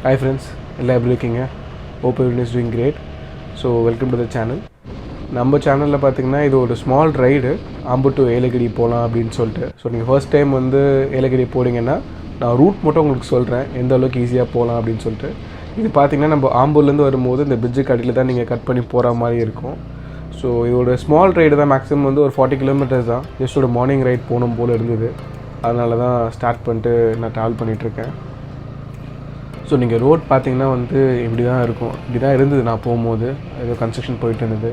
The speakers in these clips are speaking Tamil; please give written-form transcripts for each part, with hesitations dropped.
Hi friends, எல்லாரும் எப்படி இருக்கீங்க? Hope everyone is doing great. So welcome to the channel. நம்ம சேனலில் பார்த்தீங்கன்னா இது ஒரு small ride Ambur to Yelagiri போகலாம் அப்படின்னு சொல்லிட்டு. ஸோ நீங்கள் ஃபர்ஸ்ட் டைம் வந்து ஏலகிரி போகிறீங்கன்னா நான் ரூட் மட்டும் உங்களுக்கு சொல்கிறேன் எந்த அளவுக்கு ஈஸியாக போகலாம் அப்படின்னு சொல்லிட்டு. இது பார்த்தீங்கன்னா நம்ம ஆம்பூர்லேருந்து வரும்போது இந்த பிரிட்ஜுக்கு அடியில் தான் நீங்கள் கட் பண்ணி போகிற மாதிரி இருக்கும். ஸோ இதோட ஸ்மால் ரைடு தான், மேக்ஸிமம் வந்து ஒரு 40 கிலோமீட்டர்ஸ் தான். ஜஸ்ட் ஒரு மார்னிங் ரைட் போகணும் போல் இருந்தது, அதனால தான் ஸ்டார்ட் பண்ணிட்டு நான் ட்ராவல் பண்ணிகிட்ருக்கேன். ஸோ நீங்கள் ரோட் பார்த்தீங்கன்னா வந்து இப்படி தான் இருக்கும், இப்படி தான் இருந்தது நான் போகும்போது. ஏதோ கன்ஸ்ட்ரக்ஷன் போயிட்டு இருந்தது.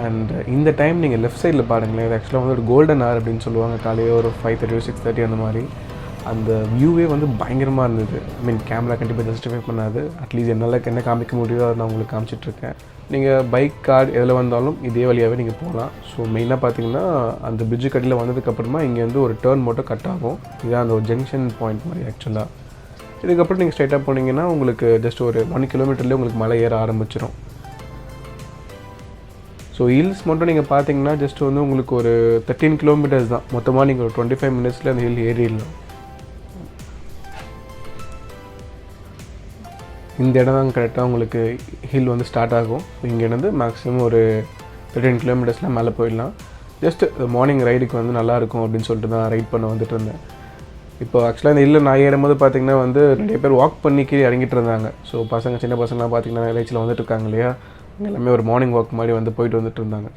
அண்ட் இந்த டைம் நீங்கள் லெஃப்ட் சைடில் பாருங்களேன், இது ஆக்சுவலாக வந்து ஒரு கோல்டன் ஹவர் அப்படின்னு சொல்லுவாங்க. காலையே ஒரு 5:30 6:30 அந்த மாதிரி. அந்த வியூவே வந்து பயங்கரமாக இருந்தது. கேமரா கண்டிப்பாக ஜஸ்டிஃபை பண்ணாது. அட்லீஸ்ட் என்னால் என்ன காமிக்க முடியுதோ அதை நான் உங்களுக்கு காமிச்சிட்ருக்கேன். நீங்கள் பைக் கார் எதில் வந்தாலும் இதே வழியாகவே நீங்கள் போகலாம். ஸோ மெயினாக பார்த்தீங்கன்னா அந்த பிரிட்ஜு கட்டியில் வந்ததுக்கப்புறமா இங்கே வந்து ஒரு டேர்ன் மட்டும் கட் ஆகும். இதுதான் அந்த ஒரு ஜங்ஷன் பாயிண்ட் மாதிரி ஆக்சுவலாக. இதுக்கப்புறம் நீங்கள் ஸ்ட்ரைட்டாக போனீங்கன்னா உங்களுக்கு ஜஸ்ட் ஒரு 1 கிலோமீட்டர்லேயே உங்களுக்கு மலை ஏற ஆரம்பிச்சிடும். ஸோ ஹில்ஸ் மட்டும் நீங்கள் பார்த்தீங்கன்னா ஜஸ்ட் வந்து உங்களுக்கு ஒரு 13 கிலோமீட்டர்ஸ் தான். மொத்தமாக நீங்கள் ஒரு 25 மினிட்ஸில் அந்த ஹில் ஏறிடலாம். இந்த இடம் தான் கரெக்டாக உங்களுக்கு ஹில் வந்து ஸ்டார்ட் ஆகும். இங்கேருந்து மேக்ஸிமம் ஒரு 13 கிலோமீட்டர்ஸில் மேலே போயிடலாம். ஜஸ்ட் மார்னிங் ரைடுக்கு வந்து நல்லாயிருக்கும் அப்படின்னு சொல்லிட்டு தான் ரைட் பண்ண வந்துட்டு இருந்தேன். இப்போ ஆக்சுவலாக இந்த ஹில்லில் நான் ஏறும்போது பார்த்திங்கன்னா வந்து நிறைய பேர் வாக் பண்ணி கீழே இறங்கிட்டு இருந்தாங்க. ஸோ பசங்க, சின்ன பசங்களாம் பார்த்திங்கன்னா ரைச்சில் வந்துட்டு இருக்காங்க இல்லையா, எல்லாமே ஒரு மார்னிங் வாக் மாதிரி வந்து போயிட்டு வந்துட்டு இருந்தாங்க.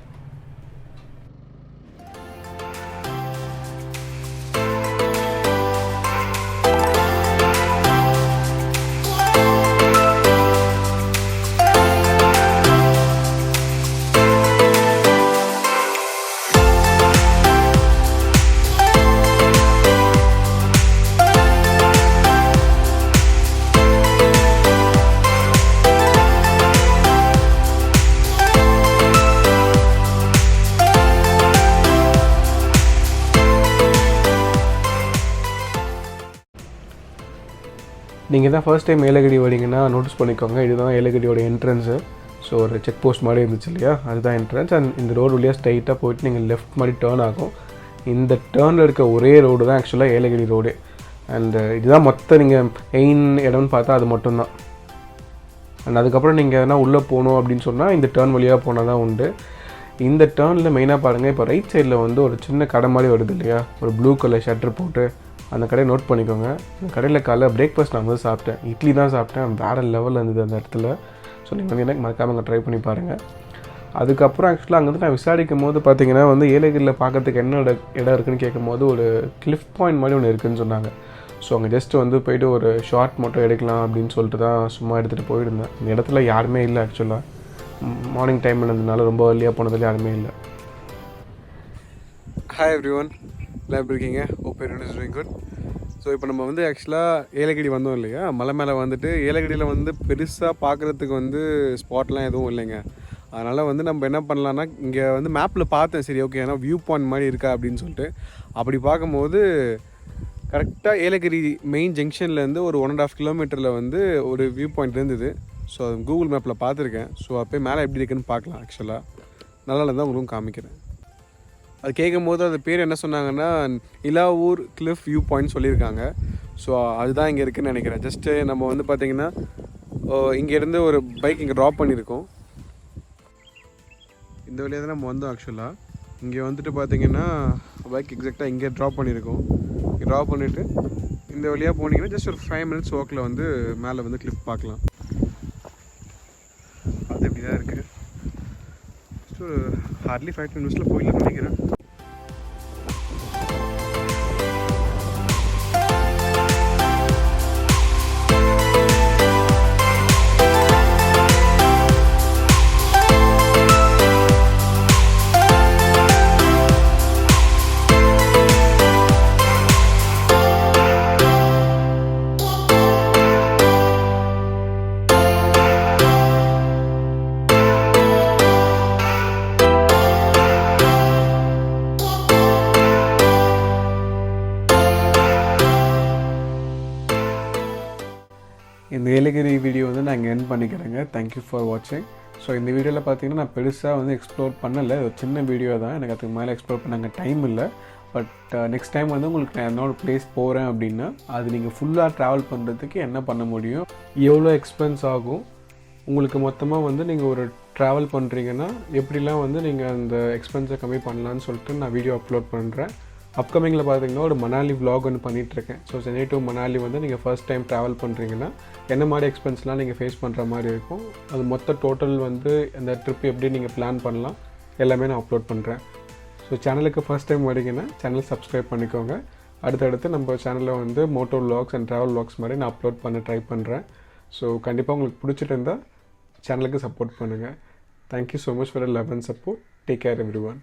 நீங்கள் தான் ஃபர்ஸ்ட் டைம் ஏலகிரி வரீங்கன்னா நோட்டீஸ் பண்ணிக்கோங்க, இதுதான் ஏலகிரியோட என்ட்ரன்ஸு. ஸோ ஒரு செக் போஸ்ட் மாதிரி இருந்துச்சு இல்லையா, அதுதான் என்ட்ரன்ஸ். அண்ட் இந்த ரோடு வழியாக ஸ்ட்ரைட்டாக போயிட்டு நீங்கள் லெஃப்ட் மாதிரி டேர்ன் ஆகும். இந்த டேர்னில் இருக்க ஒரே ரோடு தான் ஆக்சுவலாக ஏலகிரி ரோடு. அண்ட் இதுதான் மொத்த நீங்கள் மெயின் இடம்னு பார்த்தா அது மட்டும்தான். அண்ட் அதுக்கப்புறம் நீங்கள் எதனா உள்ளே போகணும் அப்படின்னு சொன்னால் இந்த டேர்ன் வழியாக போனால் தான் உண்டு. இந்த டேர்னில் மெயினாக பாருங்கள், இப்போ ரைட் சைடில் வந்து ஒரு சின்ன கடை மாதிரி வருது இல்லையா, ஒரு ப்ளூ கலர் ஷட்டர் போட்டு, அந்த கடையை நோட் பண்ணிக்கோங்க. அந்த கடையில் காலைல பிரேக்ஃபாஸ்ட் நான் வந்து சாப்பிட்டேன், இட்லி தான் சாப்பிட்டேன். வேறு லெவலில் இருந்தது அந்த இடத்துல. ஸோ நீங்கள் வந்து எனக்கு மறக்காமல் அங்கே ட்ரை பண்ணி பாருங்கள். அதுக்கப்புறம் ஆக்சுவலாக அங்கே வந்து நான் விசாரிக்கும் போது பார்த்தீங்கன்னா வந்து ஏலகிரியில் பார்க்கறதுக்கு என்ன இடம் இருக்குதுன்னு கேட்கும் போது ஒரு கிளிஃப் பாயிண்ட் மாதிரி ஒன்று இருக்குதுன்னு சொன்னாங்க. ஸோ அங்கே ஜஸ்ட் வந்து போய்ட்டு ஒரு ஷார்ட் மட்டும் எடுக்கலாம் அப்படின்னு சொல்லிட்டு தான் சும்மா எடுத்துகிட்டு போயிருந்தேன். இந்த இடத்துல யாருமே இல்லை ஆக்சுவலாக. மார்னிங் டைம் இருந்ததுனால ரொம்ப ஏர்லியாக போனதில் யாருமே இல்லை. ஹாய் எவ்ரிவன், எல்லாம் எப்படி இருக்கீங்க? Hope everyone is doing good. So இப்போ நம்ம வந்து ஆக்சுவலாக ஏலகிரி வந்தோம் இல்லையா, மலை மேலே வந்துட்டு ஏலகிரியில் வந்து பெருசாக பார்க்குறதுக்கு வந்து ஸ்பாட்லாம் எதுவும் இல்லைங்க. அதனால் வந்து நம்ம என்ன பண்ணலான்னா, இங்கே வந்து மேப்பில் பார்த்தேன், சரி ஓகே ஏன்னா வியூ பாயிண்ட் மாதிரி இருக்கா அப்படின்னு சொல்லிட்டு. அப்படி பார்க்கும்போது கரெக்டாக ஏலகிரி மெயின் ஜங்ஷன்லேருந்து ஒரு 1.5 கிலோமீட்டரில் வந்து ஒரு வியூ பாயிண்ட் இருந்தது. ஸோ அது கூகுள் மேப்பில் பார்த்துருக்கேன். ஸோ அப்போயே மேலே எப்படி இருக்குன்னு பார்க்கலாம். ஆக்சுவலாக நல்லா இருந்தால் உங்களுக்கும் காமிக்கிறேன். அது கேட்கும் போது அது பேர் என்ன சொன்னாங்கன்னா இலாவூர் கிளிஃப் வியூ பாயிண்ட் சொல்லியிருக்காங்க. ஸோ அதுதான் இங்கே இருக்குதுன்னு நினைக்கிறேன். ஜஸ்ட்டு நம்ம வந்து பார்த்திங்கன்னா இங்கேருந்து ஒரு பைக் இங்கே ட்ராப் பண்ணியிருக்கோம். இந்த வழியாக தான் நம்ம வந்தோம். ஆக்சுவலாக இங்கே வந்துட்டு பார்த்திங்கன்னா பைக் எக்ஸாக்டாக இங்கே ட்ராப் பண்ணியிருக்கோம். இங்கே ட்ராப் பண்ணிவிட்டு இந்த வழியாக போனீங்கன்னா ஜஸ்ட் ஒரு 5 மினிட்ஸ் வாக்கில் வந்து மேலே வந்து கிளிஃப் பார்க்கலாம். அது இப்படி தான் இருக்குது. ஜஸ்ட் ஒரு ஹார்ட்லி 5 மினிட்ஸில் போயிடலாம் நினைக்கிறேன். இந்த ஏலகிரி வீடியோ வந்து நான் இங்கே எண்ட் பண்ணிக்கிறேங்க. தேங்க்யூ ஃபார் வாட்சிங். ஸோ இந்த வீடியோவில் பார்த்தீங்கன்னா நான் பெருசாக வந்து எக்ஸ்ப்ளோர் பண்ணலை, ஒரு சின்ன வீடியோ தான். எனக்கு அதுக்கு மேலே எக்ஸ்ப்ளோர் பண்ண டைம் இல்லை. பட் நெக்ஸ்ட் டைம் வந்து உங்களுக்கு நான் என்னோட பிளேஸ் போகிறேன் அப்படின்னா அது நீங்கள் ஃபுல்லாக ட்ராவல் பண்ணுறதுக்கு என்ன பண்ண முடியும், எவ்வளோ எக்ஸ்பென்ஸ் ஆகும், உங்களுக்கு மொத்தமாக வந்து நீங்கள் ஒரு ட்ராவல் பண்ணுறீங்கன்னா எப்படிலாம் வந்து நீங்கள் அந்த எக்ஸ்பென்ஸை கம்மி பண்ணலான்னு சொல்லிட்டு நான் வீடியோ அப்லோட் பண்ணுறேன். அப்கமிங்கில் பார்த்தீங்கன்னா ஒரு மணாலி vlog ஒன்று பண்ணிகிட்ருக்கேன். ஸோ சென்னை டு மணாலி வந்து நீங்கள் ஃபர்ஸ்ட் டைம் ட்ராவல் பண்ணுறீங்கன்னா என்ன மாதிரி எக்ஸ்பென்ஸ்லாம் நீங்கள் ஃபேஸ் பண்ணுற மாதிரி இருக்கும், அது மொத்த டோட்டல் வந்து அந்த ட்ரிப் எப்படி நீங்கள் பிளான் பண்ணலாம் எல்லாமே நான் அப்லோட் பண்ணுறேன். ஸோ சேனலுக்கு ஃபர்ஸ்ட் டைம் வரீங்கன்னா சேனல் சப்ஸ்கிரைப் பண்ணிக்கோங்க. அடுத்தடுத்து நம்ம சேனலில் வந்து moto vlogs and travel vlogs மாதிரி நான் அப்லோட் பண்ண ட்ரை பண்ணுறேன். ஸோ கண்டிப்பாக உங்களுக்கு பிடிச்சிட்டு இருந்தால் சேனலுக்கு சப்போர்ட் பண்ணுங்கள். Thank you so much for the love and support. Take care every one.